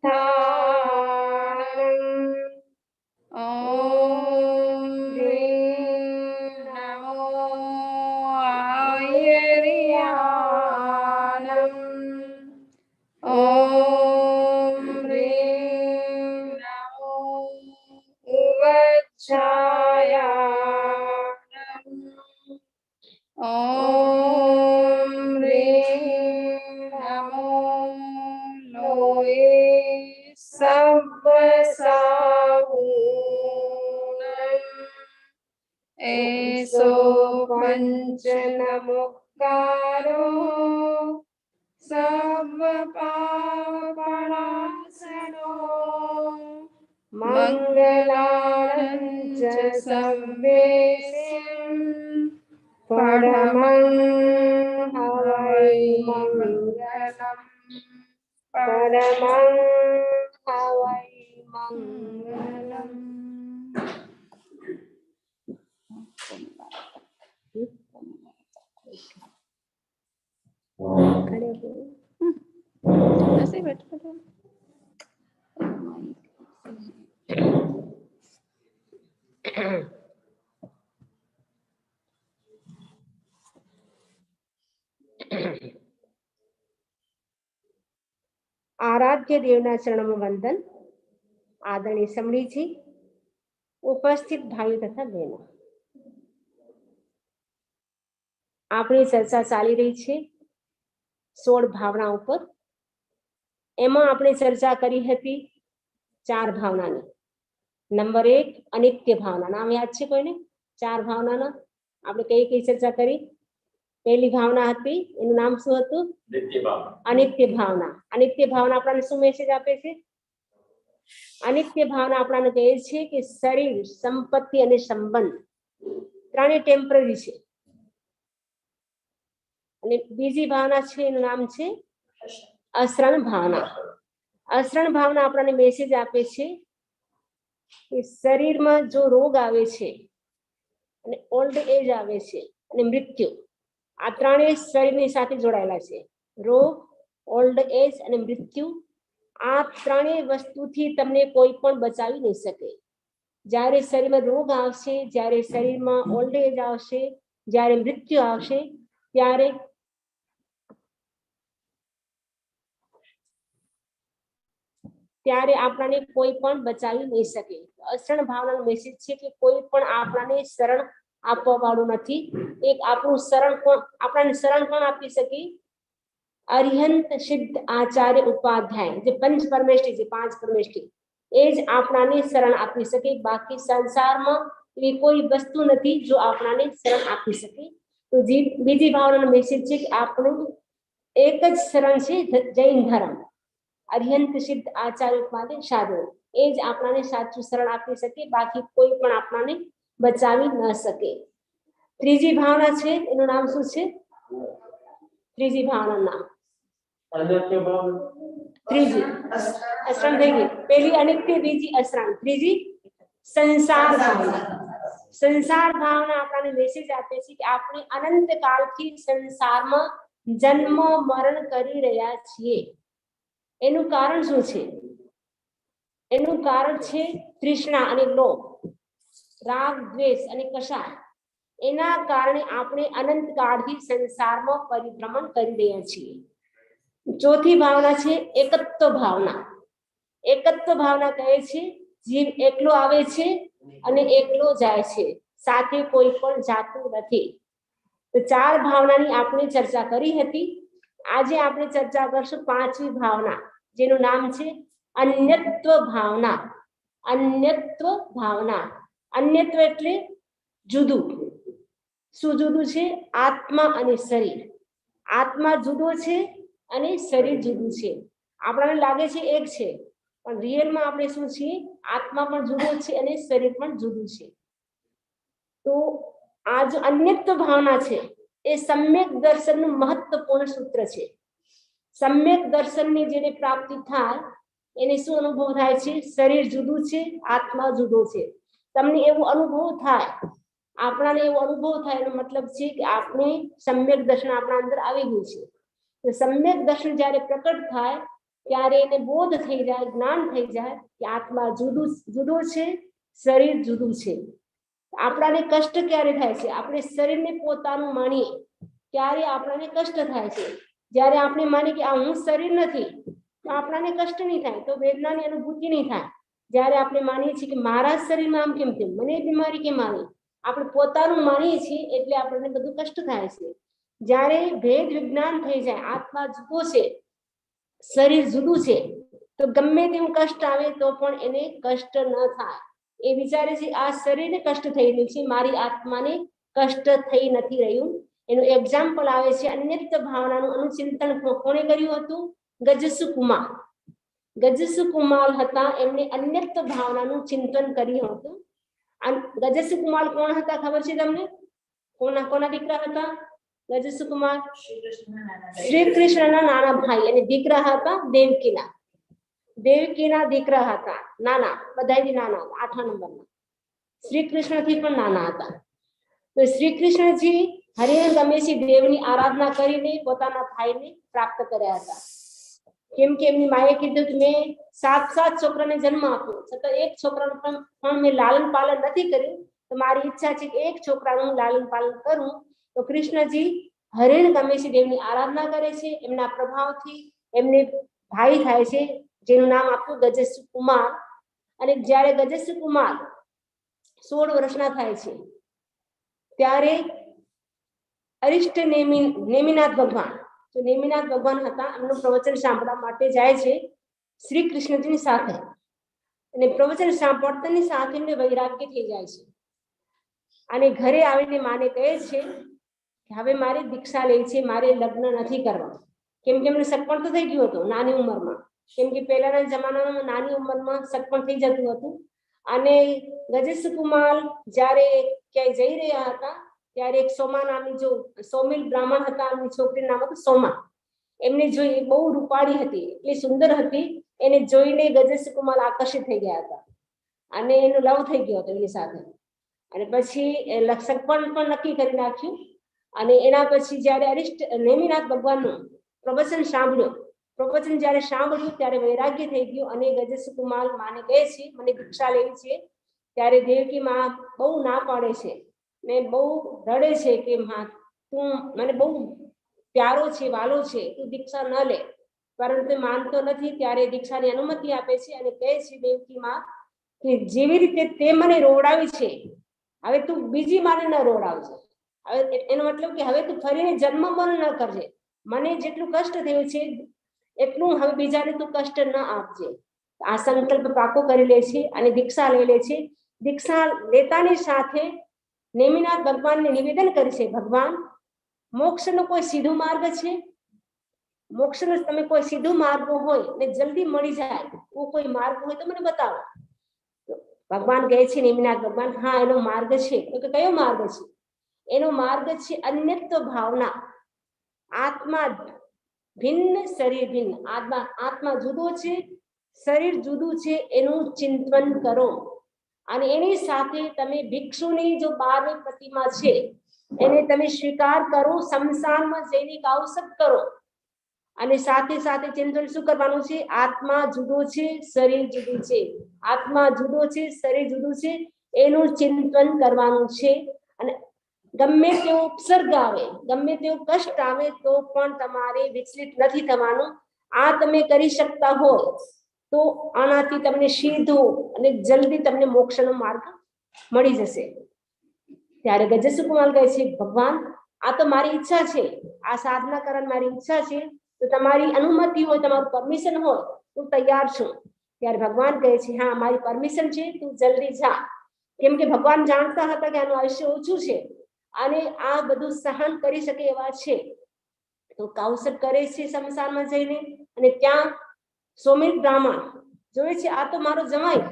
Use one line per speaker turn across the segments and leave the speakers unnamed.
ॐ ह्रीं नमो आयर्यानम् ॐ ह्रीं नमो उवच्छायानम् ॐ ह्रीं नमो लोये सव्वसाहूनम् एषो पञ्चनमुक्कारो सर्वपापनाशनो मङ्गलानं च सर्वेषां परमं हवै मङ्गलम् परमं हवै मङ्गलम्। ऐसे बैठ आराध्य देवना चरण में वंदन। आदरणीय समरी जी, उपस्थित भाइयों तथा बहनों, आपणी चर्चा चाली रही है 16 भावनाओं पर। एमा आपणे चर्चा करी हती 4 भावनानी। नंबर 1 अनित्य भावना। नाम याद छे कोईने? 4 भावनाना आपणे कई कई चर्चा करी। पहली भावना हती, एनुं नाम शुं हतुं? नित्य भावना। अनित्य भावना। अनित्य भावना आपणाने शुं मेसेज आपे छे? अनित्य भावना आपणाने कहे छे कि शरीर, संपत्ति अने संबंध ત્રણે ટેમ્પરરી છે। અને બીજી ભાવના છે એનું નામ છે અસરણ ભાવના। અસરણ ભાવના આપણને મેસેજ આપે છે કે શરીરમાં જો રોગ આવે છે અને ઓલ્ડ એજ આવે છે અને મૃત્યુ, આ ત્રણેય શરીરની સાથે જોડાયેલા છે। રોગ, ઓલ્ડ એજ અને મૃત્યુ, આ ત્રણેય વસ્તુથી તમને કોઈ પણ બચાવી નહીં શકે। જ્યારે શરીરમાં રોગ આવશે, જ્યારે શરીરમાં ઓલ્ડ એજ આવશે, જ્યારે મૃત્યુ આવશે, ત્યારે आपने कोई पण बचावी नहीं सके। अशरण भावना मेसेज छे कि कोई पण आपने शरण आपवा वाळुं नथी। एक आपणुं शरण कोण आपणे शरण कोण आपी सके? अरिहंत सिद्ध आचार्य उपाध्याय, जे पंच परमेष्ठी जे 5 परमेष्ठी एज आपणाने शरण आपी सके। बाकी संसारमां एवी कोई वस्तु नथी जो आपणाने शरण आपी सके। तो जी बीजी भावनानो मेसेज छे कि आपणुं एक ज शरण छे जैन धर्म। अरिहंत सिद्ध आचार्य उपाध्याय साधु एज आपणाने साचुं शरण आपी सके। बाकी कोई पण आपणाने बचावी न सके। त्रीजी भावना छे एनुं नाम शुं छे? त्रीजी भावनानुं नाम अनित्य भावना। त्रीजी अशरण थई गई। पहली अनित्य, बीजी अशरण, त्रीजी संसार भावना। संसार भावना आपणाने मेसेज आपे छे कि आपणे अनंत कालथी संसारमां जन्म मरण करी रह्या छीए। एनुं कारण शुं छे? एनुं कारण छे तृष्णा अने लोभ, राग द्वेष अने कषाय। एना कारणे आपणे अनंत काळथी संसारमां परिभ्रमण करी रह्या छीए। चौथी भावना छे एकत्व भावना। एकत्व भावना कहे छे जीव एकलो आवे छे अने एकलो जाय छे, साथे कोई पण जातुं नथी। तो 4 भावनानी आपणे चर्चा करी हती। आज आपणे चर्चा करशुं 5મી भावना, जेनुं नाम छे अन्यत्व भावना। अन्यत्व भावना, अन्यत्व एटले जुदुं। शुं जुदुं छे? आत्मा अने शरीर। आत्मा जुदो छे अने शरीर जुदुं छे। आपणाने लागे छे एक छे, पण रियलमां आपणे शुं छीए? आत्मा पण जुदो छे अने शरीर पण जुदुं छे। तो आ जो अन्यत्व भावना छे ए सम्यक दर्शननुं महत्वपूर्ण सूत्र छे। सम्यक दर्शननी जेने प्राप्ति थाय एने शुं अनुभव थाय छे? शरीर जुदुं छे, आत्मा जुदो छे। तमने एवो अनुभव थाय, आपणाने एवो अनुभव थाय एनो मतलब छे कि आपणे सम्यक दर्शन आपणा अंदर आवी गयुं छे। तो सम्यक दर्शन ज्यारे प्रकट थाय ત્યારે એને બોધ થઈ જાય, જ્ઞાન થઈ જાય કે આત્મા જુદો છે, શરીર જુદું છે. આપણાને કષ્ટ ક્યારે થાય છે? આપણે શરીરને પોતાનું માણીએ ત્યારે આપણને કષ્ટ થાય છે. જ્યારે આપણે માનીએ કે આ હું શરીર નથી તો આપણને કષ્ટ નહીં થાય, તો વેદનાની અનુભૂતિ નહીં થાય. જ્યારે આપણે માનીએ છીએ કે મારા શરીરમાં આમ કેમ થયું, મને બીમારી કેમ આવી, આપણે પોતાનું માનીએ છીએ એટલે આપણને બધું કષ્ટ થાય છે. જ્યારે ભેદ વિજ્ઞાન થઈ જાય, આત્મા જુદો છે, શરીર જુદું છે, તો ગમે તેવું કષ્ટ આવે તો પણ એને કષ્ટ ન થાય. એ વિચારે છે આ શરીરને કષ્ટ થઈ રહ્યું છે, મારી આત્માને કષ્ટ થઈ નથી રહ્યું. એનું એક્ઝામ્પલ આવે છે અન્યત્વ ભાવનાનું અનુચિંતન કોણે કર્યું હતું? ગજસુ કુમાર. ગજસુ કુમાર હતા, એમને અન્યત્વ ભાવનાનું ચિંતન કર્યું હતું. ગજસુ કુમાર કોણ હતા ખબર છે તમને? કોના દીકરા હતા ગજસુ કુમાર? શ્રી કૃષ્ણના નાના ભાઈ અને દીકરા હતા દેવકીના દીકરા હતા. નાના, બધાથી નાના, 8મા નંબરના. શ્રી કૃષ્ણથી પણ નાના હતા. તો શ્રી કૃષ્ણજી હરિહર રમેશી દેવની આરાધના કરીને પોતાના ભાઈને પ્રાપ્ત કર્યા હતા. કેમ કે એમની માએ કીધું કે મેં 7 છોકરાને જન્મ આપ્યો, છતાં એક છોકરાનું પણ મેં લાલન પાલન નથી કર્યું, તો મારી ઈચ્છા છે કે એક છોકરાનું લાલન પાલન કરું. તો કૃષ્ણજી હરિહર રમેશી દેવની આરાધના કરે છે. એમના પ્રભાવથી એમને ભાઈ થાય છે જેનું નામ આપ્યું ગજસુ કુમાર. અને જ્યારે ગજસુ કુમાર 16 વર્ષના થાય છે ત્યારે અરિષ્ટ નેમિનાથ ભગવાન, તો નેમિનાથ ભગવાન હતા, એમનું પ્રવચન સાંભળવા માટે જાય છે શ્રી કૃષ્ણજીની સાથે. અને પ્રવચન સાંભળતાની સાથે એમને વૈરાગ્ય થઈ જાય છે. અને ઘરે આવીને માને કહે છે કે હવે મારે દીક્ષા લે છે, મારે લગ્ન નથી કરવા. કેમ કે એમને સગપણ તો થઈ ગયું હતું નાની ઉંમરમાં. કેમ કે પહેલાના જમાનામાં નાની ઉંમરમાં સગપણ થઈ જતું હતું. અને ગજસુ કુમાર જ્યારે ક્યાંય જઈ રહ્યા હતા ત્યારે એક સોમા નામની, જો સોમિલ બ્રાહ્મણ હતા, એમની છોકરીનું નામ હતું સોમા. એમને જોઈ, બહુ રૂપાળી હતી, એટલી સુંદર હતી, એને જોઈને ગજસુ કુમાર આકર્ષિત થઈ ગયા હતા અને એનો લવ થઈ ગયો હતો એની સાથે. અને પછી સગપણ પણ નક્કી કરી નાખ્યું. અને એના પછી જ્યારે અરિષ્ટ નેમિનાથ ભગવાનનું પ્રવચન જ્યારે સાંભળ્યું ત્યારે વૈરાગ્ય થઈ ગયું. અને ગજસુ કુમાર માને કહે છે મને દીક્ષા લેવી છે. ત્યારે દેવકી માં બહુ ના પાડે છે ને બહુ રડે છે કે માં તું મને બહુ પ્યારો છે, વાલો છે, તું દીક્ષા ન લે. પરંતુ માનતો નથી. ત્યારે દીક્ષાની અનુમતિ આપે છે અને કહે છે દેવકી માં કે જેવી રીતે તે મને રોવડાવી છે, હવે તું બીજી માને ન રોવડાવજે. હવે એનો મતલબ કે હવે તું ફરીને જન્મ મરણ ન કરજે. મને જેટલું કષ્ટ થયું છે એટલું હવે બીજાને તું કષ્ટ ન આપજે. આ સંકલ્પ પાકો કરી લે છે અને દીક્ષા લઈ લે છે. દીક્ષા લેતાની સાથે નેમિનાથ ભગવાનને નિવેદન કરે છે, ભગવાન મોક્ષનો કોઈ સીધો માર્ગ છે? મોક્ષનો તમે કોઈ સીધો માર્ગ હોય ને જલ્દી મળી જાય એવો કોઈ માર્ગ હોય તો મને બતાવો. ભગવાન કહે છે, નેમિનાથ ભગવાન, હા એનો માર્ગ છે. તો કે કયો માર્ગ છે? એનો માર્ગ છે અન્યત્વ ભાવના. આત્મા ભિન્ન, શરીર ભિન્ન. આત્મા જુદો છે, શરીર જુદું છે, એનું ચિંતન કરો. અને એની સાથે તમે ભિક્ષુની જો 12મી પ્રતિમા છે એને તમે સ્વીકાર કરો, શમશાનમાં જઈને કાવસક કરો. અને સાથે સાથે ચિંતન શું કરવાનું છે? આત્મા જુદો છે, શરીર જુદું છે. આત્મા જુદો છે, શરીર જુદું છે, એનું ચિંતન કરવાનું છે. અને ગમે તેવો ઉપસર્ગ આવે, ગમે તેવો કષ્ટ આવે તો પણ તમારે વિચલિત નથી થવાનું. આ તમે કરી શકતા હો તો આનાથી તમને સીધો અને જલ્દી તમને મોક્ષનો માર્ગ મળી જશે. ત્યારે ગજસુ કુમાર કહે છે, ભગવાન આ તો મારી ઈચ્છા છે, આ સાધના કરવાની મારી ઈચ્છા છે, તો તમારી અનુમતિ હોય, તમારું પરમિશન હોય તો તૈયાર છું. ત્યારે ભગવાન કહે છે, હા મારી પરમિશન છે, તું જલ્દી જા. કેમ કે ભગવાન જાણતા હતા કે આનું આયુષ્ય ઓછું છે અને આ બધું સહન કરી શકે એવા છે. તો કાવસક કરે છે શમશાનમાં જઈને. અને ત્યાં સોમિલ બ્રાહ્મણ જોયે છે આ તો મારો જમાઈ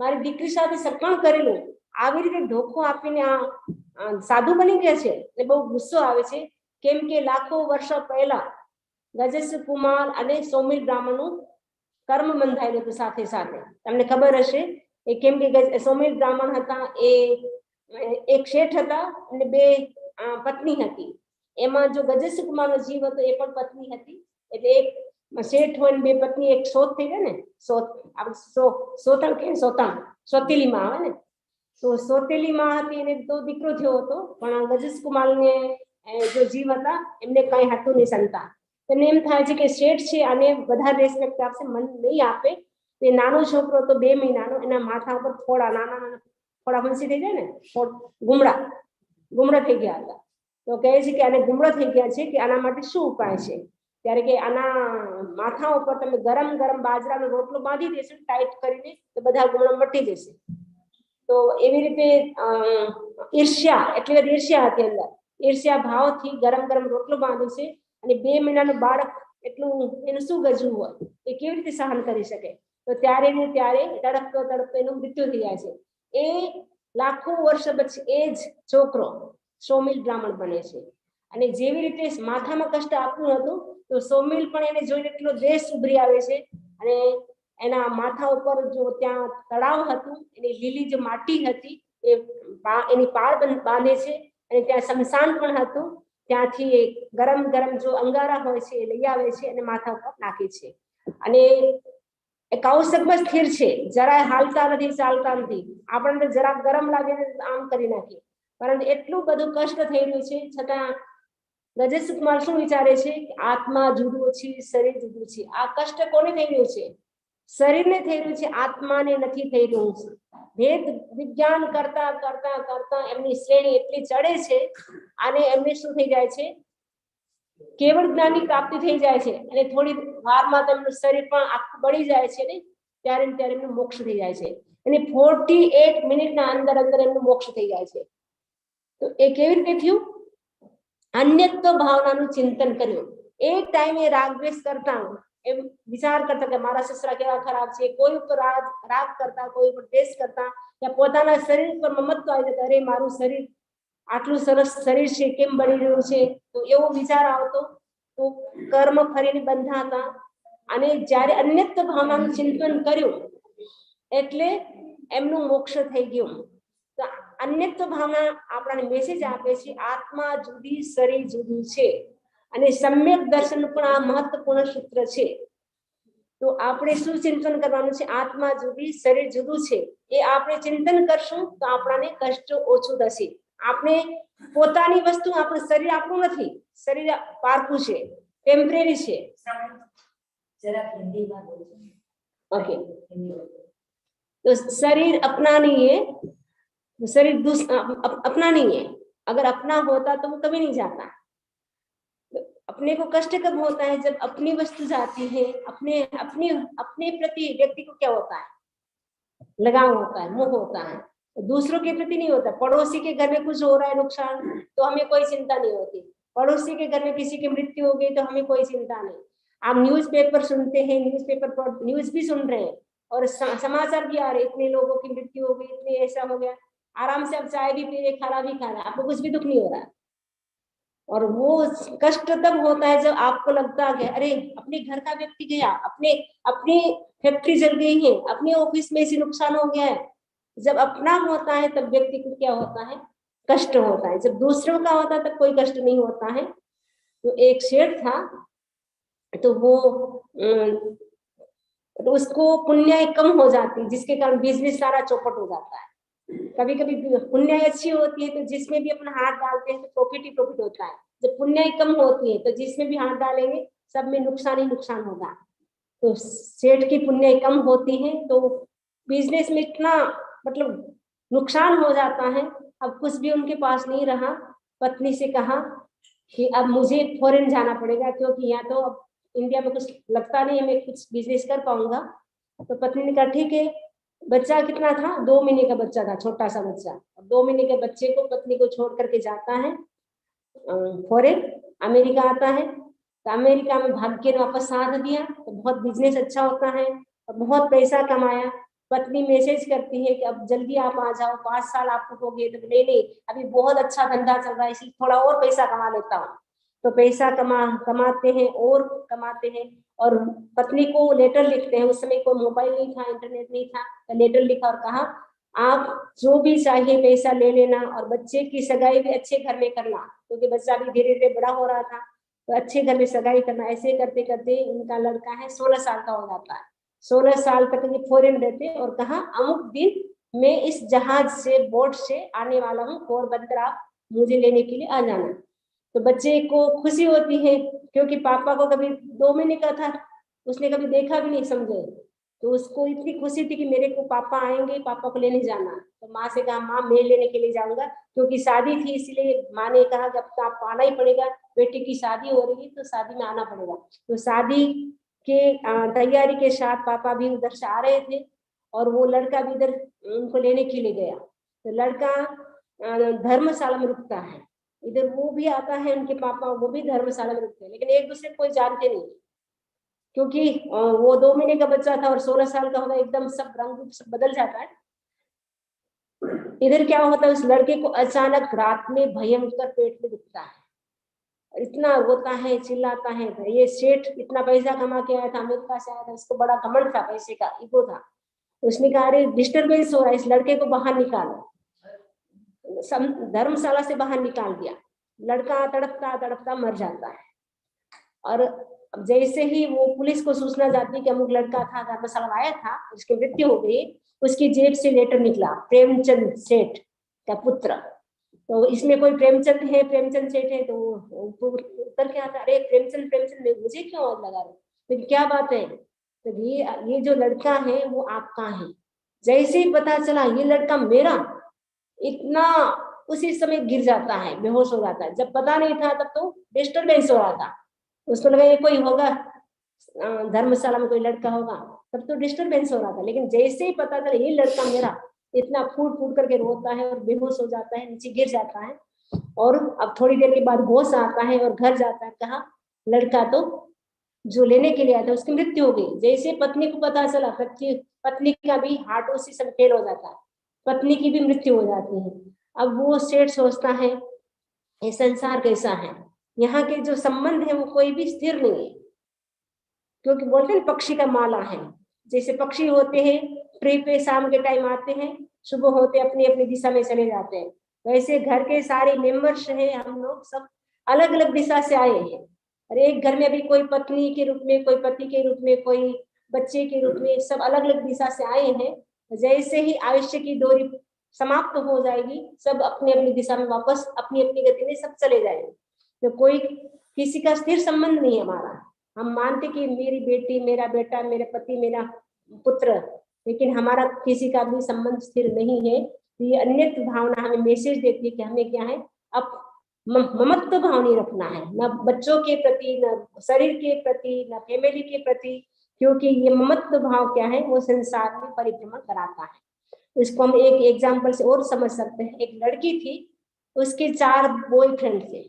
મારી દીકરી સાથે સગપણ કરેલું, આવી રીતે ધોખો આપીને આ સાધુ બની ગયા છે. એટલે બહુ ગુસ્સો આવે છે. કેમ કે લાખો વર્ષો પહેલા ગજસ્વ કુમાર અને સોમિલ બ્રાહ્મણનું કર્મ બંધાયેલું હતું સાથે સાથે. તમને ખબર હશે એ કેમ કે સોમિલ બ્રાહ્મણ હતા, એ એક શેઠ હતા અને 2 પત્ની હતી. એમાં જો ગજસ્વ કુમારનો જીવ હતો એ પણ પત્ની હતી. એટલે એક શેઠ હોય બે પત્ની એક સોત થઈ જાય ને, સોતણ કે સોતેલી માં આવે ને, તો સોતેલી માં હતી એને તો દીકરો થયો હતો, પણ ગજેશ કુમારને જો જીવ હતા એમને કઈ હતું નહીં સંતાન. એને એમ થાય છે કે શેઠ છે આને વધારે રેસ્પેક્ટ આપશે, મન નહીં આપે. તે નાનો છોકરો તો 2 મહિનાનો, એના માથા ઉપર થોડા નાના નાના થોડા ફંસી થઈ જાય ને, ગુમડા થઈ ગયા હતા. તો કહે છે કે આને ગુમડા થઈ ગયા છે, કે આના માટે શું ઉપાય છે? ત્યારે કે આના માથા ઉપર તમે ગરમ ગરમ બાજરાનો રોટલો બાંધી દેશો ટાઈટ કરીને, તો બધા ગુમડા મટી જશે. તો એવી રીતે ઈર્ષ્યા, એટલી બધી ઈર્ષ્યા હતી અંદર, ઈર્ષ્યા ભાવથી ગરમ ગરમ રોટલો બાંધે છે. અને 2 મહિનાનું બાળક એટલું એનું શું ગજવું હોય, એ કેવી રીતે સહન કરી શકે? તો ત્યારે ને ત્યારે તડપતો તડપતો એનું મૃત્યુ થઈ જાય છે. એ લાખો વર્ષ પછી એ જ છોકરો સોમિલ બ્રાહ્મણ બને છે. અને જેવી રીતે માથામાં કષ્ટ આપવું હતું, તો સોમિલ પણ એને જોઈને એટલો દેશ ઉભરી આવે છે. અને એના માથા ઉપર જો ત્યાં તળાવ હતું, એની લીલી જે માટી હતી એની પાળ બાંધે છે. અને ત્યાં શમશાન પણ હતું, ત્યાંથી ગરમ ગરમ જો અંગારા હોય છે એ લઈ આવે છે અને માથા ઉપર નાખે છે. અને એ કૌશકમાં સ્થિર છે, જરાય હાલતા નથી, ચાલતા નથી. આપણને જરા ગરમ લાગે આમ કરી નાખીએ, પરંતુ એટલું બધું કષ્ટ થઈ રહ્યું છે છતાં ગજેશ કુમાર શું વિચારે છે કે આત્મા જુદો છે, શરીર જુદું છે. આ કષ્ટ કોને થઈ રહ્યું છે? શરીરને થઈ રહ્યું છે, આત્માને નથી થઈ રહ્યું છે. ભેદ વિજ્ઞાન કરતા કરતા કરતા એમની શ્રેણી એટલી ચડે છે, અને એમને શું થઈ જાય છે, કેવળ જ્ઞાનની પ્રાપ્તિ થઈ જાય છે. અને થોડી વારમાં તેમનું શરીર પણ આખું બળી જાય છે ને, ત્યારે એમનું મોક્ષ થઈ જાય છે. અને 48 મિનિટના અંદર અંદર એમનું મોક્ષ થઈ જાય છે. તો એ કેવી રીતે થયું? અન્યત્વ ભાવનાનું ચિંતન કર્યું. એક ટાઈમે રાગદ્વેષ કરતા એમ વિચાર કરતા કે મારા સસરા કેવા ખરાબ છે, કોઈ ઉપર રાગ કરતા, કોઈ ઉપર દ્વેષ કરતા, યા પોતાના શરીર ઉપર મમત્વ આવી જતા, અરે મારું શરીર આટલું સરસ શરીર છે, કેમ બની રહ્યું છે? તો એવો વિચાર આવતો. તો કર્મ ફરીને બંધાતા. અને જ્યારે અન્યત્વ ભાવનાનું ચિંતન કર્યું એટલે એમનું મોક્ષ થઈ ગયું. તો અન્યત્વ ભાવના આપણને મેસેજ આપે છે, આત્મા જુદી, શરીર જુદું છે. અને સમ્યક દર્શન પણ આ મહત્વપૂર્ણ સૂત્ર છે. તો આપણે શું ચિંતન કરવાનું છે? આત્મા જુદી, શરીર જુદું છે. એ આપણે ચિંતન કરશું તો આપણને કષ્ટ ઓછું થશે. આપણે પોતાની વસ્તુ, આપણું શરીર આપણું નથી, શરીર પારખું છે, ટેમ્પરરી છે. ओके, तो शरीर अपना नहीं है, शरीर अपना नहीं है. अगर अपना होता तो वो कभी नहीं जाता. अपने को कष्ट कब होता है? जब अपनी वस्तु जाती है. अपने अपने अपने प्रति व्यक्ति को क्या होता है? लगाव होता है, मोह होता है. दूसरों के प्रति नहीं होता. पड़ोसी के घर में कुछ हो रहा है नुकसान, तो हमें कोई चिंता नहीं होती. पड़ोसी के घर में किसी की मृत्यु हो गई तो हमें कोई चिंता नहीं. आप न्यूज़पेपर सुनते हैं, न्यूज़पेपर पर न्यूज़ भी सुन रहे हैं और समाचार भी आ रहे, इतने लोगों की मृत्यु हो गई, इतने ऐसा हो गया. आराम से आप चाय भी पी रहे, खाना भी खा रहे, आपको कुछ भी दुख नहीं हो रहा. और वो कष्ट तब होता है जब आपको लगता है अरे अपने घर का व्यक्ति गया, अपनी फैक्ट्री जल गई है, अपने ऑफिस में ऐसी नुकसान हो गया है. जब अपना होता है तब व्यक्ति को क्या होता है? कष्ट होता है. जब दूसरों का होता है तब कोई कष्ट नहीं होता है. तो एक शेर था, तो वो तो उसको पुण्य कम हो जाती, जिसके कारण बिजनेस सारा चौपट हो जाता है. कभी कभी पुण्य अच्छी होती है तो जिसमें भी अपना हाथ डालते हैं तो प्रॉफिट ही प्रॉफिट होता है. जब पुण्य कम होती है तो जिसमें भी हाथ डालेंगे सब में नुकसान ही नुकसान होगा. तो सेठ की पुण्य कम होती है तो बिजनेस में इतना मतलब नुकसान हो जाता है. अब कुछ भी उनके पास नहीं रहा. पत्नी से कहा कि अब मुझे फॉरेन जाना पड़ेगा, क्योंकि यहाँ तो अब इंडिया में कुछ लगता नहीं है मैं कुछ बिजनेस कर पाऊंगा. तो पत्नी ने कहा ठीक है. बच्चा कितना था? 2 महीने का बच्चा था, छोटा सा बच्चा. 2 महीने के बच्चे को पत्नी को छोड़ करके जाता है फॉरेन, अमेरिका आता है. तो अमेरिका में भाग्य ने वापस साथ दिया तो बहुत बिजनेस अच्छा होता है और बहुत पैसा कमाया. पत्नी मैसेज करती है कि अब जल्दी आप आ जाओ, 5 साल आपको हो गए. तो नहीं अभी बहुत अच्छा धंधा चल रहा है, इसलिए थोड़ा और पैसा कमा लेता हूँ. तो पैसा कमाते हैं और कमाते हैं और पत्नी को लेटर लिखते हैं. उस समय कोई मोबाइल नहीं था, इंटरनेट नहीं था. तो लेटर लिखा और कहा आप जो भी चाहिए पैसा ले लेना और बच्चे की सगाई भी अच्छे घर में करना, क्योंकि बच्चा भी धीरे धीरे बड़ा हो रहा था. तो अच्छे घर में सगाई करना, ऐसे करते करते इनका लड़का है 16 साल का हो जाता है। 16 साल तक ये फॉरेन रहते और कहा अमुक दिन मैं इस जहाज से बोट से आने वाला हूँ पोरबंदर, आप मुझे लेने के लिए आ जाना। तो बच्चे को खुशी होती है क्योंकि पापा को कभी 2 महीने का था, उसने कभी देखा भी नहीं, समझे। तो उसको इतनी खुशी थी कि मेरे को पापा आएंगे, पापा को लेने जाना। तो माँ से कहा माँ मैं लेने के लिए जाऊंगा, क्योंकि शादी थी इसलिए माँ ने कहा कि अब तो आपको आना ही पड़ेगा, बेटी की शादी हो रही है तो शादी में आना पड़ेगा। तो शादी के तैयारी के साथ पापा भी उधर से आ रहे थे और वो लड़का भी इधर उनको लेने के लिए गया। तो लड़का धर्मशाला में रुकता है, इधर वो भी आता है, उनके पापा वो भी धर्मशाला में रुकते हैं, लेकिन एक दूसरे को कोई जानते नहीं, क्योंकि वो 2 महीने का बच्चा था और 16 साल का होगा, एकदम सब रंग रूप सब बदल जाता है। इधर क्या होता है, उस लड़के को अचानक रात में भयंकर पेट में दुखता है, इतना रोता है, चिल्लाता है। ये सेठ इतना पैसा कमा के आया था, अमेरिका से आया था, उसको बड़ा घमंड था, पैसे का ईगो था। उसने कहा अरे डिस्टरबेंस हो रहा है, इस लड़के को बाहर निकालो। धर्मशाला से बाहर निकाल दिया, लड़का तड़पता तड़पता मर जाता है। और जैसे ही वो पुलिस को सूचना जाती कि अमुक लड़का था, धर्मशाला आया था, उसकी मृत्यु हो गई, उसकी जेब से लेटर निकला, प्रेमचंद सेठ का पुत्र। तो इसमें कोई प्रेमचंद है, प्रेमचंद सेठ है, तो उत्तर क्या आता, अरे प्रेमचंद प्रेमचंद मुझे क्यों और लगा रहे, तो क्या बात है, तो ये जो लड़का है वो आपका है। जैसे ही पता चला ये लड़का मेरा, इतना उसी समय गिर जाता है, बेहोश हो जाता है। जब पता नहीं था तब तो डिस्टरबेंस हो रहा था, उसको लगा ये कोई होगा, धर्मशाला में कोई लड़का होगा, तब तो डिस्टरबेंस हो रहा था। लेकिन जैसे ही पता चला ये लड़का मेरा, इतना फूट फूट करके रोता है और बेहोश हो जाता है, नीचे गिर जाता है। और अब थोड़ी देर के बाद होश आता है और घर जाता है, कहा लड़का तो जो लेने के लिए आया था उसकी मृत्यु हो गई। जैसे पत्नी को पता चला, पत्नी का भी हार्ट उसी समय फेल हो जाता है, पत्नी की भी मृत्यु हो जाती है। अब वो सेठ सोचता है ये संसार कैसा है, यहाँ के जो संबंध है वो कोई भी स्थिर नहीं है, क्योंकि बोलते हैं पक्षी का माला है। जैसे पक्षी होते हैं ट्री पे शाम के टाइम आते हैं, सुबह होते अपनी अपनी दिशा में चले जाते हैं, वैसे घर के सारे मेंबर्स हैं, हम लोग सब अलग अलग दिशा से आए हैं। और एक घर में भी कोई पत्नी के रूप में, कोई पति के रूप में, कोई बच्चे के रूप में, सब अलग अलग दिशा से आए हैं। जैसे ही आयुष्य की डोरी समाप्त हो जाएगी, सब अपनी अपनी दिशा में वापस अपनी अपनी गति में सब चले जाएंगे। तो कोई किसी का स्थिर संबंध नहीं है हमारा। हम मानते कि मेरी बेटी, मेरा बेटा, मेरे पति, मेरा पुत्र, लेकिन हमारा किसी का भी संबंध स्थिर नहीं है। तो ये अन्यत्र भावना हमें मैसेज देती है कि हमें क्या है, अब ममत्व भाव नहीं रखना है, न बच्चों के प्रति, न शरीर के प्रति, न फैमिली के प्रति, क्योंकि ये ममत्व भाव क्या है, वो संसार में परिभ्रमण कराता है। इसको हम एक एग्जाम्पल से और समझ सकते हैं। एक लड़की थी, उसके 4 बॉयफ्रेंड थे,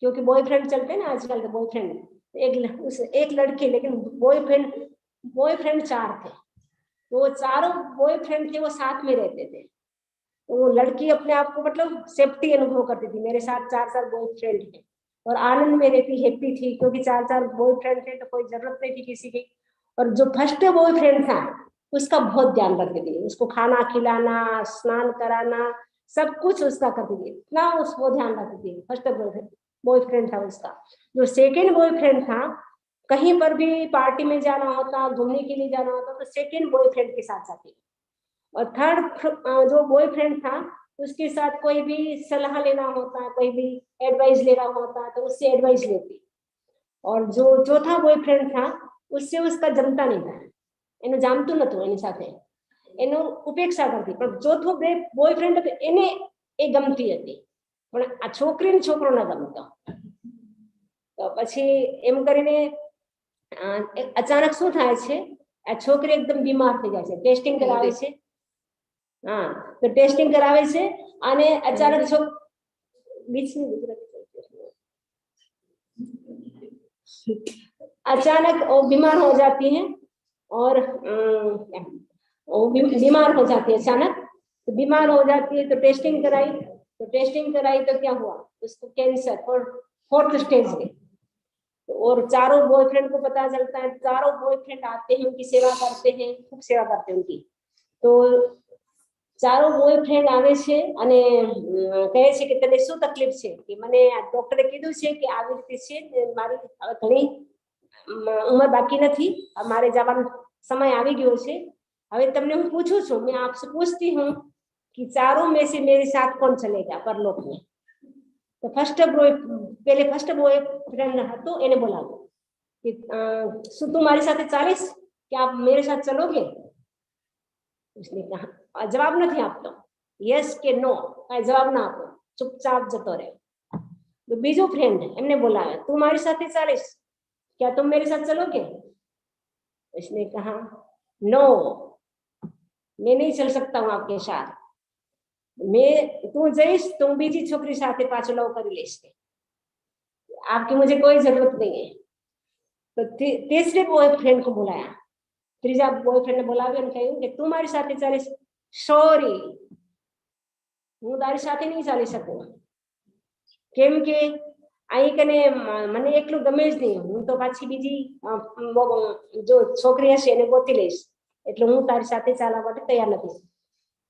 क्योंकि बॉयफ्रेंड चलते हैं ना आजकल के बॉयफ्रेंड। एक लड़की, लेकिन बॉयफ्रेंड 4 थे। तो वो चारों बॉयफ्रेंड थे, वो साथ में रहते थे। तो वो लड़की अपने आप को मतलब सेफ्टी अनुभव करती थी, मेरे साथ 4 बॉयफ्रेंड है, और आनंद में रहती, हैप्पी थी, क्योंकि 4 बॉयफ्रेंड थे तो कोई जरूरत नहीं थी किसी की। और जो फर्स्ट बॉयफ्रेंड था उसका बहुत ध्यान रखती थी, उसको खाना खिलाना, स्नान कराना, सब कुछ उसका करती थी, इतना उसको ध्यान रखती थी। फर्स्ट बॉयफ्रेंड था उसका। जो सेकेंड बॉयफ्रेंड था, कहीं पर भी पार्टी में जाना होता, घूमने के लिए जाना होता, तो सेकेंड बॉयफ्रेंड के साथ जाती। और थर्ड जो बॉयफ्रेंड था, उसके साथ कोई भी सलाह लेना होता, कोई भी एडवाइस लेना होता तो उससे एडवाइस लेती। और जो चौथा बॉयफ्रेंड था, उससे उसका जमता नहीं था, एने जामतुं नतुं एनी साथे, एनो उपेक्षा करती। पण चौथो बॉयफ्रेंड હતો એને એ ગમતી હતી, પણ આ છોકરીને છોકરો ન ગમતો। તો પછી એમ કરીને અચાનક શું થાય છે, આ છોકરી એકદમ બીમાર થઈ જાય છે, ટેસ્ટિંગ કરાવે છે। हाँ, तो टेस्टिंग करावे से आने अचानक बीच में अचानक वो बीमार हो जाती हैं, और वो बीमार हो जाती है अचानक। तो बीमार हो जाती है तो टेस्टिंग कराई, तो क्या हुआ, उसको कैंसर और 4th स्टेज में। और 4 बॉयफ्रेंड को पता चलता है, 4 बॉयफ्रेंड आते हैं, उनकी सेवा करते हैं, खूब सेवा करते हैं उनकी। तो ચારો બોયફ્રેન્ડ આવે છે અને કહે છે કે તને શું તકલીફ છે કે મને ડોક્ટરે કીધું છે કે આવી રીતે છે ને મારી ઘણી ઉંમર બાકી નથી મારે જવાનો સમય આવી ગયો છે હવે તમને હું પૂછું છું मैं आपसे पूछती हूँ कि चारों में से मेरे साथ कौन चलेगा परलोक में तो पहले फर्स्ट बॉयफ्रेंड હતો એને બોલાવો कि શું તું મારી સાથે ચાલીશ क्या आप मेरे साथ चलोगे उसने कहा जवाब नहीं आपतो यस के नो कई जवाब ना आपो चुपचाप जतो रहे तो बीजो फ्रेंड एमने बोलावे तू मारी साथे चालीस क्या तुम मेरे साथ चलोगे उसने कहा नो मैं नहीं चल सकता हूँ आपके साथ मैं तू जईश तू बीजी छोकरी साथे पाछो लव करी लेश आपकी मुझे कोई जरूरत नहीं है तो तीसरे बॉयफ्रेंड को बुलाया ત્રીજા બોયફ્રેન્ડ ને બોલાવ્યો અને કહ્યું કે તું મારી સાથે ચાલીશ સોરી હું તારી સાથે નહીં ચાલી શકું કેમ કે અહીં કને મને એકલું ગમે જ નહીં હું તો પાછી બીજી જો છોકરી હશે એને ગોતી લઈશ એટલે હું તારી સાથે ચાલવા માટે તૈયાર નથી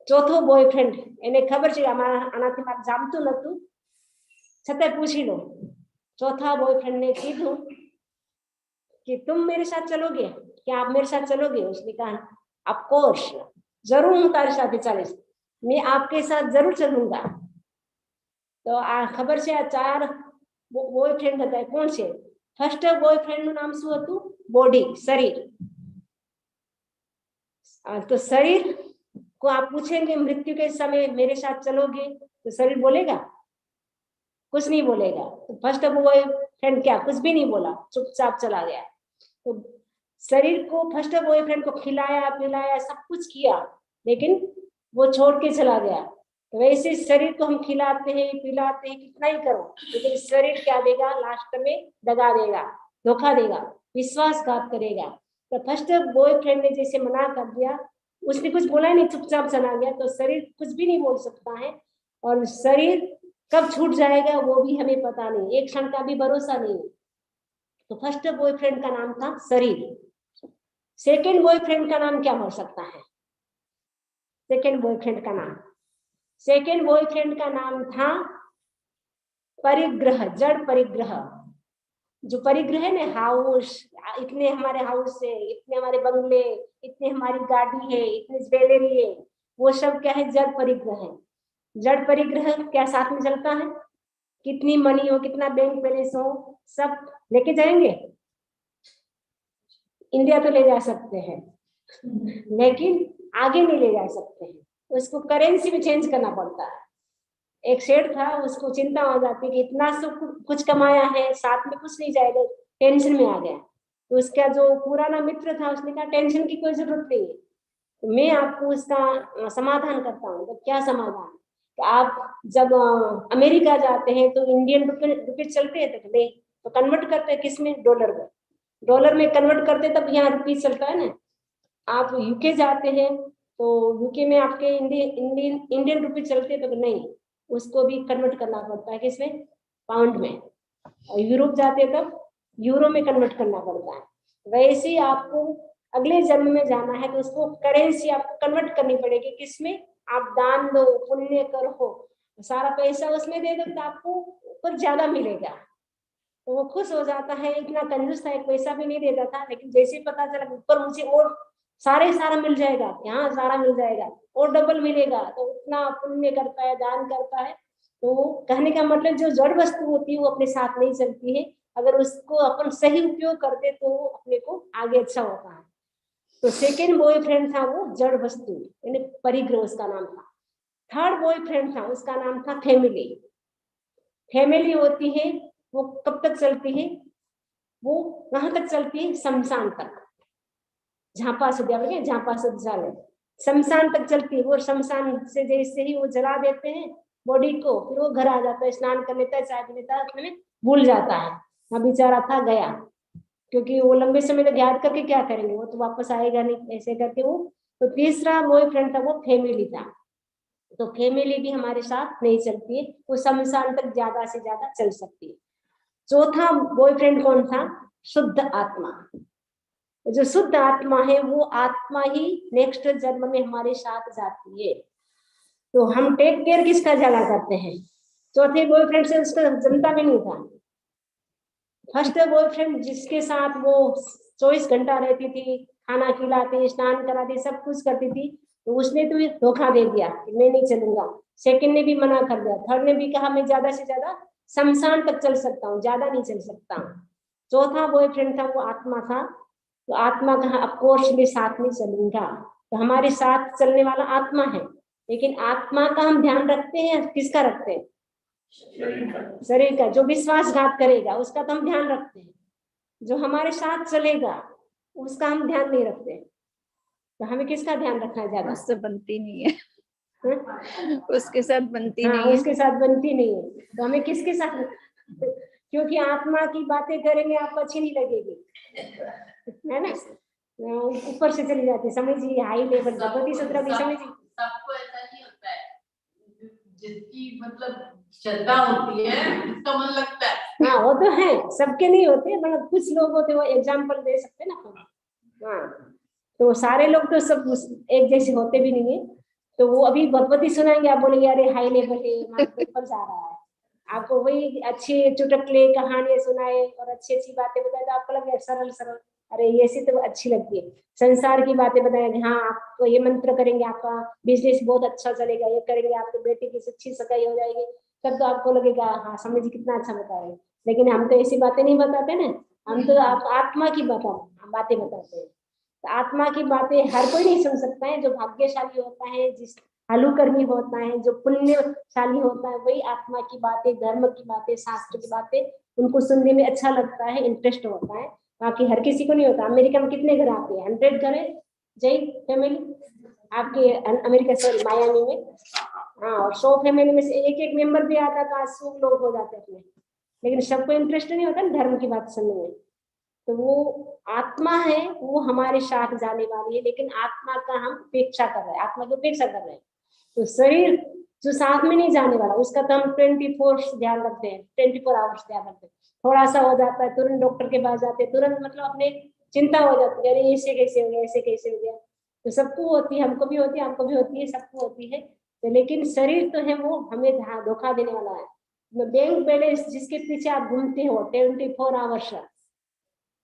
ચોથો બોયફ્રેન્ડ એને ખબર છે આનાથી મારે જામતું નતું છતાં પૂછી લો ચોથા બોયફ્રેન્ડ ને કીધું कि तुम मेरे साथ चलोगे क्या आप मेरे साथ चलोगे उसने कहा ऑफ कोर्स जरूर हूँ तारे साथ चालीस मैं आपके साथ जरूर चलूंगा तो आ खबर से आ चार बॉयफ्रेंड હતા કોણ છે ફર્સ્ટ બોયફ્રેન્ડ નું નામ શું હતું બોડી शरीर तो शरीर को आप पूछेंगे मृत्यु के समय मेरे साथ चलोगे तो शरीर बोलेगा कुछ नहीं बोलेगा तो फर्स्ट बॉयफ्रेंड क्या कुछ भी नहीं बोला चुपचाप चला गया तो शरीर को फर्स्ट बॉयफ्रेंड को खिलाया पिलाया सब कुछ किया लेकिन वो छोड़ के चला गया तो वैसे शरीर को हम खिलाते हैं पिलाते हैं कितना ही करो लेकिन शरीर क्या देगा लास्ट में दगा देगा धोखा देगा विश्वासघात करेगा तो फर्स्ट बॉयफ्रेंड ने जैसे मना कर दिया उसने कुछ बोला नहीं चुपचाप चला गया तो शरीर कुछ भी नहीं बोल सकता है और शरीर कब छूट जाएगा वो भी हमें पता नहीं एक क्षण का भी भरोसा नहीं तो फर्स्ट बॉयफ्रेंड का नाम था शरीर सेकंड बॉयफ्रेंड का नाम क्या हो सकता है सेकंड बॉयफ्रेंड का नाम था परिग्रह जड़ परिग्रह जो परिग्रह है ना हाउस इतने हमारे हाउस है इतने हमारे बंगले इतने हमारी गाड़ी है इतनी ज्वेलरी है वो सब क्या है जड़ परिग्रह है जड़ परिग्रह क्या साथ में चलता है कितनी मनी हो कितना बैंक बैलेंस हो सब लेके जाएंगे इंडिया तो ले जा सकते हैं लेकिन आगे नहीं ले जा सकते हैं उसको करेंसी में चेंज करना पड़ता है एक सेठ था उसको चिंता हो जाती कि इतना सब कुछ कमाया है साथ में कुछ नहीं जाएगा टेंशन में आ गया तो उसका जो पुराना मित्र था उसने कहा टेंशन की कोई जरूरत नहीं है तो मैं आपको उसका समाधान करता हूँ तो क्या समाधान आप जब अमेरिका जाते हैं तो इंडियन रुपये चलते हैं तक नहीं तो कन्वर्ट करते हैं किसमें डॉलर में कन्वर्ट करते तब यहाँ रुपये चलता है ना आप यूके जाते हैं तो यूके में आपके इंडियन रुपये चलते तो नहीं उसको भी कन्वर्ट करना पड़ता है किसमें पाउंड में और यूरोप जाते तब यूरो में कन्वर्ट करना पड़ता है वैसे ही आपको अगले जन्म में जाना है तो उसको करेंसी आपको कन्वर्ट करनी पड़ेगी किसमें आप दान दो पुण्य करो सारा पैसा उसमें दे दो तो आपको ऊपर ज्यादा मिलेगा तो वो खुश हो जाता है इतना कंजूस था एक पैसा भी नहीं देता था लेकिन जैसे ही पता चला ऊपर मुझे और सारा मिल जाएगा यहाँ सारा मिल जाएगा और डबल मिलेगा तो उतना पुण्य करता है दान करता है तो कहने का मतलब जो जड़ वस्तु होती है वो अपने साथ नहीं चलती है अगर उसको अपन सही उपयोग करते तो अपने को आगे अच्छा होता है तो सेकेंड बॉयफ्रेंड था वो जड़ वस्तु यानी परिग्रह उसका नाम था थर्ड बॉयफ्रेंड था उसका नाम था फैमिली होती है वो कब तक चलती है वो कहाँ तक चलती है शमशान तक झांपा शुद्ध जाले शमशान तक चलती है वो शमशान से जैसे ही वो जला देते हैं बॉडी को फिर वो घर आ जाता है स्नान कर लेता है चाय पी लेता है उसमें भूल जाता है हाँ बेचारा था गया क्योंकि वो लंबे समय तक याद करके क्या करेंगे वो तो वापस आएगा नहीं ऐसे करके वो तो तीसरा बॉयफ्रेंड था वो फैमिली था तो फैमिली भी हमारे साथ नहीं चलती है वो शमशान तक ज्यादा से ज्यादा चल सकती है चौथा बॉयफ्रेंड कौन था शुद्ध आत्मा जो शुद्ध आत्मा है वो आत्मा ही नेक्स्ट जन्म में हमारे साथ जाती है तो हम टेक केयर किसका ज्यादा करते हैं? चौथे बॉयफ्रेंड से उसका जनता भी नहीं था। फर्स्ट बॉयफ्रेंड जिसके साथ वो 24 घंटा रहती थी, खाना खिलाती, स्नान कराती, सब कुछ करती थी, तो उसने तो धोखा दे दिया कि मैं नहीं चलूंगा। सेकंड ने भी मना कर दिया, थर्ड ने भी कहा मैं ज्यादा से ज्यादा शमशान तक चल सकता हूँ, ज्यादा नहीं चल सकता। चौथा बॉयफ्रेंड था वो आत्मा था, तो आत्मा कहा अफकोर्स मैं साथ में चलूंगा। तो हमारे साथ चलने वाला आत्मा है, लेकिन आत्मा का हम ध्यान रखते हैं, किसका रखते हैं? शरीर का। जो विश्वासघात करेगा उसका तो हम ध्यान रखते हैं, जो हमारे साथ चलेगा उसका हम ध्यान नहीं रखते। तो हमें किसका ध्यान रखना है ज्यादा?
उससे बनती नहीं है। उसके साथ बनती
हाँ,
नहीं है।
उसके साथ बनती नहीं है, तो हमें किसके साथ? क्योंकि आत्मा की बातें करेंगे आपको अच्छी नहीं लगेगी, है ना? ऊपर से चली जाती, समझिए हाई लेवल भगवती सूत्र की समझिए।
सबको ऐसा नहीं होता है, जिसकी मतलब श्रद्धा होती है उसका मन लगता है।
हाँ वो तो है, सबके नहीं होते, मतलब कुछ लोग होते, वो एग्जाम्पल दे सकते ना। हाँ, तो सारे लोग तो सब एक जैसे होते भी नहीं है। तो वो अभी भगवती सुनाएंगे, आप बोलेंगे अरे हाई लेवल है, ऊपर जा रहा है। आपको वही अच्छी चुटकुले कहानियां सुनाए और अच्छी अच्छी बातें बताए, तो आपको लगे सरल सरल, अरे ये सी तो अच्छी लगती है। संसार की बातें बताएंगे, हाँ आपको ये मंत्र करेंगे आपका बिजनेस बहुत अच्छा चलेगा, ये करेंगे आपके बेटे की अच्छी सगाई हो जाएगी, तब तो आपको लगेगा हाँ समझ कितना अच्छा बता रहे हैं। लेकिन हम तो ऐसी बातें नहीं बताते ना, हम तो आप आत्मा की बातें बताते हैं। तो आत्मा की बातें हर कोई नहीं सुन सकता है। जो भाग्यशाली होता है, जिस हलुकर्मी होता है, जो पुण्यशाली होता है, वही आत्मा की बातें, धर्म की बातें, शास्त्र की बातें उनको सुनने में अच्छा लगता है, इंटरेस्ट होता है। बाकी हर किसी को नहीं होता। अमेरिका में कितने घर आते हैं? 100 घर है जय फैमिली आपके अमेरिका, सॉरी मायामी में। हाँ, और 100 फैमिली में से एक एक मेंबर भी आता तो आज 100 लोग हो जाते अपने। लेकिन सबको इंटरेस्ट नहीं होता ना धर्म की बात सुनने में। तो वो आत्मा है, वो हमारे साथ जाने वाली है, लेकिन आत्मा का हम उपेक्षा कर रहे हैं, आत्मा की उपेक्षा कर रहे हैं। तो शरीर जो साथ में नहीं जाने वाला, उसका तो हम 24 ध्यान रखते हैं, 24 आवर्स ध्यान रखते हैं। थोड़ा सा हो जाता है तुरंत डॉक्टर के पास जाते हैं, तुरंत मतलब अपने चिंता हो जाती है, अरे ऐसे कैसे हो गया, ऐसे कैसे हो गया। तो सबको होती है, हमको भी होती है, आपको भी होती है, सबको होती है। तो लेकिन शरीर तो है वो हमें धोखा देने वाला है। बैंक बैलेंस जिसके पीछे आप घूमते हो 24 आवर्स,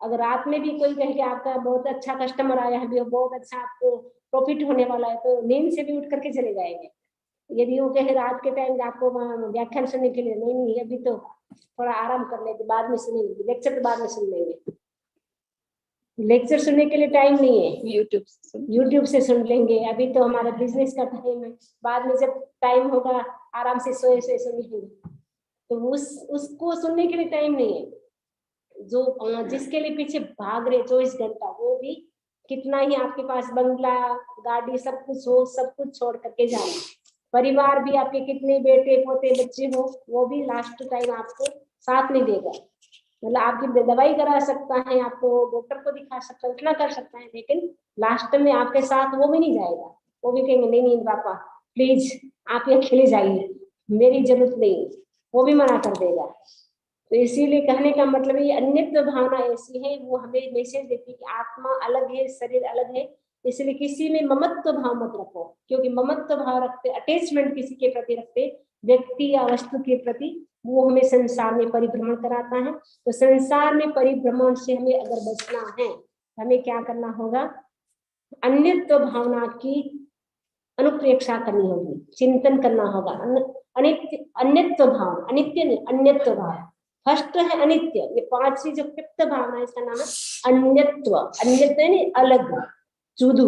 अगर रात में भी कोई कहे कि आपका बहुत अच्छा कस्टमर आया है, बहुत अच्छा आपको प्रॉफिट होने वाला है, तो नींद से भी उठ करके चले जाएंगे। यदि वो कहे रात के टाइम आपको व्याख्यान सुनने के लिए, नहीं नहीं अभी तो थोड़ा आराम कर लेते, बाद में सुनेंगे, लेक्चर तो बाद में सुन लेंगे, लेक्चर सुनने के लिए टाइम नहीं है, यूट्यूब से सुन लेंगे, अभी तो हमारा बिजनेस का टाइम है, बाद में जब टाइम होगा आराम से सोए सोए सुन लेंगे। तो उसको सुनने के लिए टाइम नहीं है। जो जिसके लिए पीछे भाग रहे 24 घंटा, वो भी कितना ही आपके पास बंगला गाड़ी सब कुछ हो, सब कुछ छोड़ करके जाना, परिवार भी आपके कितने बेटे पोते बच्चे हो, वो भी लास्ट टाइम आपको साथ नहीं देगा। मतलब आपकी दवाई करा सकता है, आपको डॉक्टर को दिखा सकता है, उतना कर सकता है, लेकिन लास्ट में आपके साथ वो भी नहीं जाएगा। वो भी कहेंगे नहीं नहीं पापा प्लीज आप ये अकेले जाइए, मेरी जरूरत नहीं, वो भी मना कर देगा। तो इसीलिए कहने का मतलब ये अन्यत्व भावना ऐसी है, वो हमें मैसेज देती है कि आत्मा अलग है, शरीर अलग है। इसलिए किसी में ममत्व भाव मत रखो, क्योंकि ममत्व भाव रखते, अटैचमेंट किसी के प्रति रखते, व्यक्ति या वस्तु के प्रति, वो हमें संसार में परिभ्रमण कराता है। तो संसार में परिभ्रमण से हमें अगर बचना है, हमें क्या करना होगा? अन्यत्व भावना की अनुप्रेक्षा करनी होगी, चिंतन करना होगा। अनित्य अन्यत्व भाव, अनित्य नहीं, अन्यत्व भाव। फर्स्ट है अनित्य, ये 5वीं जो पित्त भावना है, इसका नाम है अन्यत्व। अन्यत्व यानी अलग, जुदू,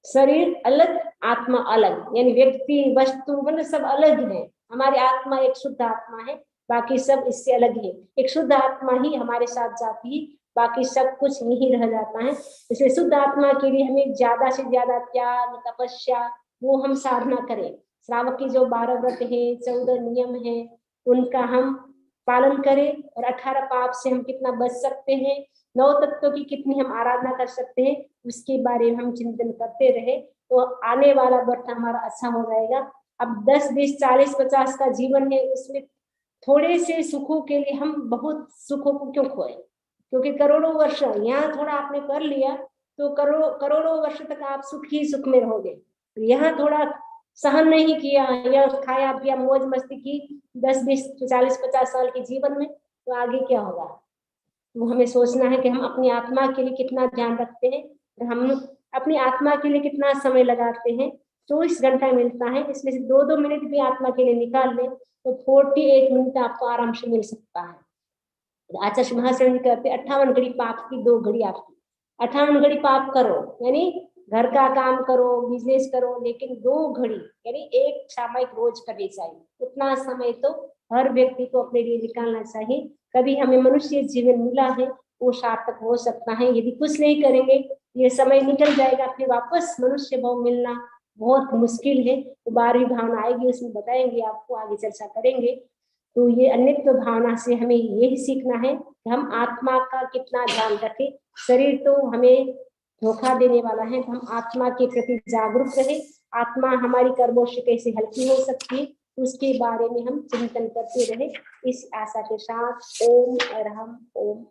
शरीर अलग, आत्मा अलग, यानी व्यक्ति वस्तु मतलब सब अलग है। हमारी आत्मा एक शुद्ध आत्मा है, बाकी सब इससे अलग है। एक शुद्ध आत्मा ही हमारे साथ जाती है, बाकी सब कुछ यही रह जाता है। इसलिए शुद्ध आत्मा के लिए हमें ज्यादा से ज्यादा त्याग तपस्या वो हम साधना करें। श्रावक की जो 12 व्रत है, 14 नियम है, उनका हम पालन करें, और 18 पाप से हम कितना बच सकते हैं, 9 तत्वों की कितनी हम आराधना कर सकते हैं, उसके बारे में हम चिंतन करते रहे, तो आने वाला वर्ष हमारा अच्छा हो जाएगा। अब 10 20 40 50 का जीवन है, उसमें थोड़े से सुखों के लिए हम बहुत सुखों को क्यों खोए? क्योंकि करोड़ों वर्ष यहाँ थोड़ा आपने कर लिया तो करोड़ों वर्ष तक आप सुख ही सुख में रहोगे। यहाँ थोड़ा सहन नहीं किया या खाया पिया मौज मस्ती की 10 20 40 50 साल के जीवन में, तो आगे क्या होगा? वो हमें सोचना है कि हम अपनी आत्मा के लिए कितना ध्यान रखते हैं और हम अपनी आत्मा के लिए कितना समय लगाते हैं। 24 घंटा मिलता है, इसमें से 2-2 मिनट भी आत्मा के लिए निकाल लें तो 48 मिनट आपको आराम से मिल सकता है। आचार्य महाशरण जी कहते 58 घड़ी पाप की 2 घड़ी आपकी। 58 घड़ी पाप करो यानी घर का काम करो, बिजनेस करो, लेकिन 2 घड़ी यानी एक सामयिक रोज करनी चाहिए। उतना समय तो हर व्यक्ति को अपने लिए निकालना चाहिए। कभी हमें मनुष्य जीवन मिला है वो सार्थक हो सकता है। यदि कुछ नहीं करेंगे ये समय निकल जाएगा, फिर वापस मनुष्य भाव मिलना बहुत मुश्किल है। तो 12वीं भावना आएगी, उसमें बताएंगे आपको, आगे चर्चा करेंगे। तो ये अन्यत्व भावना से हमें यही सीखना है कि हम आत्मा का कितना ध्यान रखें। शरीर तो हमें धोखा देने वाला है, तो हम आत्मा के प्रति जागरूक रहे। आत्मा हमारी कर्मों से कैसे हल्की हो सकती है उसके बारे में हम चिंतन करते रहे। इस आशा के साथ ओम अरहम ओम।